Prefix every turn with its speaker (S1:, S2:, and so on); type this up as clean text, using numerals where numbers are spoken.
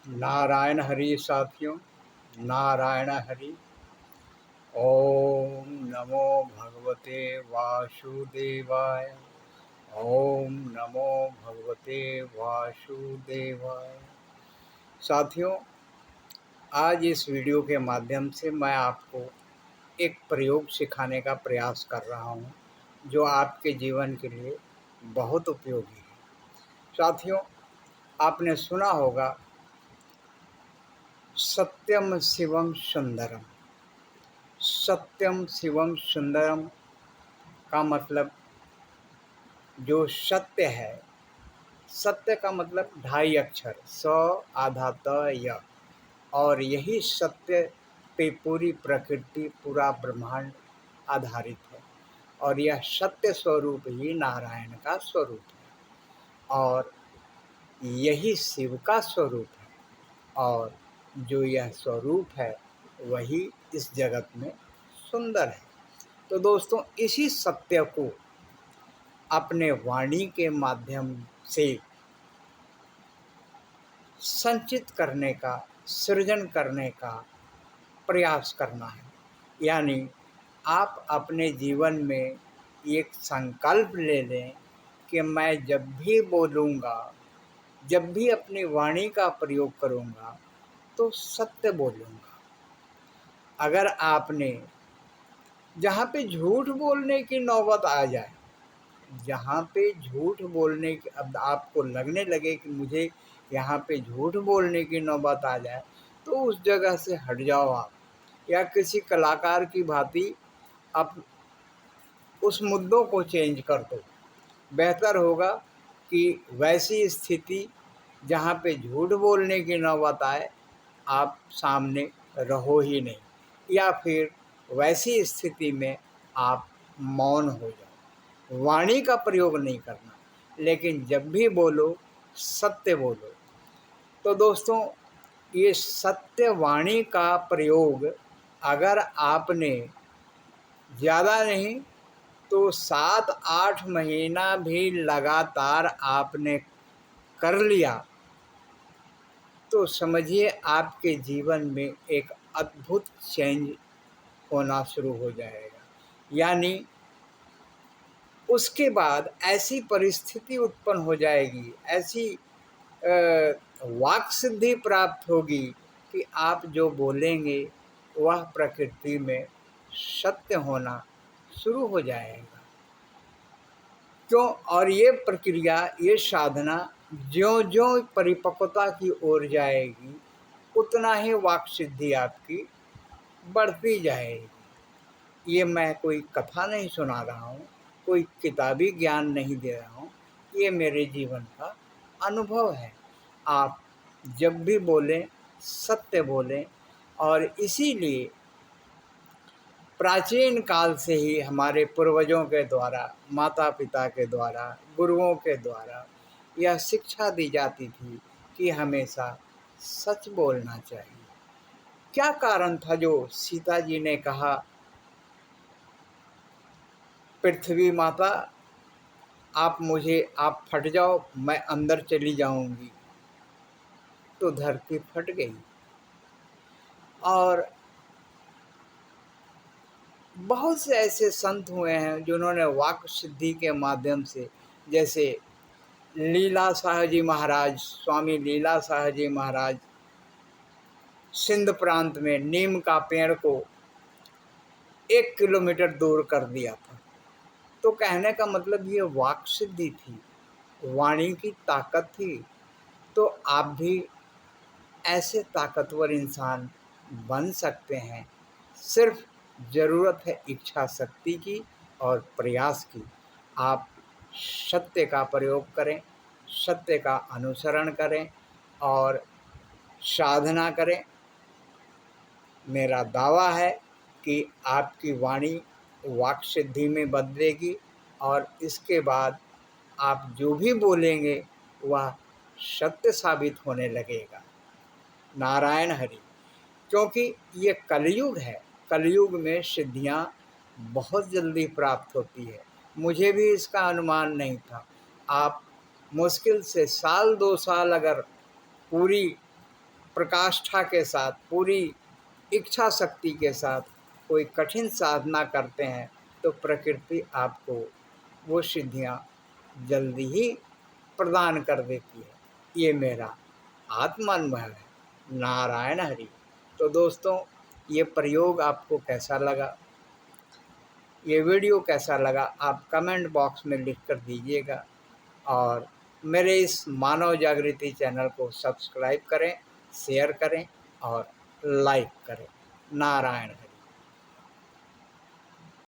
S1: नारायण हरि साथियों। नारायण हरि। ओम नमो भगवते वासुदेवाय। ओम नमो भगवते वासुदेवाय। साथियों, आज इस वीडियो के माध्यम से मैं आपको एक प्रयोग सिखाने का प्रयास कर रहा हूँ जो आपके जीवन के लिए बहुत उपयोगी है। साथियों, आपने सुना होगा सत्यम शिवम सुंदरम। सत्यम शिवम सुंदरम का मतलब जो सत्य है, सत्य का मतलब ढाई अक्षर स आधा त य, और यही सत्य पे पूरी प्रकृति पूरा ब्रह्मांड आधारित है और यह सत्य स्वरूप ही नारायण का स्वरूप है और यही शिव का स्वरूप है और जो यह स्वरूप है वही इस जगत में सुंदर है। तो दोस्तों, इसी सत्य को अपने वाणी के माध्यम से संचित करने का, सृजन करने का प्रयास करना है। यानी आप अपने जीवन में एक संकल्प ले लें कि मैं जब भी बोलूँगा, जब भी अपनी वाणी का प्रयोग करूँगा तो सत्य बोलूँगा। अगर आपने जहाँ पे झूठ बोलने की नौबत आ जाए, जहाँ पे झूठ बोलने की, अब आपको लगने लगे कि मुझे यहाँ पे झूठ बोलने की नौबत आ जाए, तो उस जगह से हट जाओ आप, या किसी कलाकार की भांति आप उस मुद्दों को चेंज कर दो। बेहतर होगा कि वैसी स्थिति जहाँ पे झूठ बोलने की नौबत आए आप सामने रहो ही नहीं, या फिर वैसी स्थिति में आप मौन हो जाओ। वाणी का प्रयोग नहीं करना, लेकिन जब भी बोलो सत्य बोलो। तो दोस्तों, ये सत्य वाणी का प्रयोग अगर आपने ज़्यादा नहीं तो 7-8 महीना भी लगातार आपने कर लिया तो समझिए आपके जीवन में एक अद्भुत चेंज होना शुरू हो जाएगा। यानी उसके बाद ऐसी परिस्थिति उत्पन्न हो जाएगी, ऐसी वाक सिद्धि प्राप्त होगी कि आप जो बोलेंगे वह प्रकृति में सत्य होना शुरू हो जाएगा। क्यों? और ये प्रक्रिया, ये साधना ज्यों-ज्यों परिपक्वता की ओर जाएगी उतना ही वाक सिद्धि आपकी बढ़ती जाएगी। ये मैं कोई कथा नहीं सुना रहा हूँ, कोई किताबी ज्ञान नहीं दे रहा हूँ, ये मेरे जीवन का अनुभव है। आप जब भी बोलें सत्य बोलें, और इसीलिए प्राचीन काल से ही हमारे पूर्वजों के द्वारा, माता पिता के द्वारा, गुरुओं के द्वारा यह शिक्षा दी जाती थी कि हमेशा सच बोलना चाहिए। क्या कारण था जो सीता जी ने कहा, पृथ्वी माता आप फट जाओ, मैं अंदर चली जाऊंगी। तो धरती फट गई। और बहुत से ऐसे संत हुए हैं जिन्होंने वाक सिद्धि के माध्यम से, जैसे लीला शाह जी महाराज, स्वामी लीला शाह जी महाराज सिंध प्रांत में नीम का पेड़ को 1 किलोमीटर दूर कर दिया था। तो कहने का मतलब ये वाक सिद्धि थी, वाणी की ताकत थी। तो आप भी ऐसे ताकतवर इंसान बन सकते हैं। सिर्फ ज़रूरत है इच्छा शक्ति की और प्रयास की। आप सत्य का प्रयोग करें, सत्य का अनुसरण करें और साधना करें। मेरा दावा है कि आपकी वाणी वाक सिद्धि में बदलेगी और इसके बाद आप जो भी बोलेंगे वह सत्य साबित होने लगेगा। नारायण हरि। क्योंकि ये कलयुग है, कलयुग में सिद्धियाँ बहुत जल्दी प्राप्त होती है। मुझे भी इसका अनुमान नहीं था। आप मुश्किल से साल 2 साल अगर पूरी प्रकाष्ठा के साथ, पूरी इच्छा शक्ति के साथ कोई कठिन साधना करते हैं तो प्रकृति आपको वो सिद्धियाँ जल्दी ही प्रदान कर देती है। ये मेरा आत्मानुभव है। नारायण हरि। तो दोस्तों, ये प्रयोग आपको कैसा लगा, ये वीडियो कैसा लगा, आप कमेंट बॉक्स में लिख कर दीजिएगा। और मेरे इस मानव जागृति चैनल को सब्सक्राइब करें, शेयर करें और लाइक करें। नारायण हरि।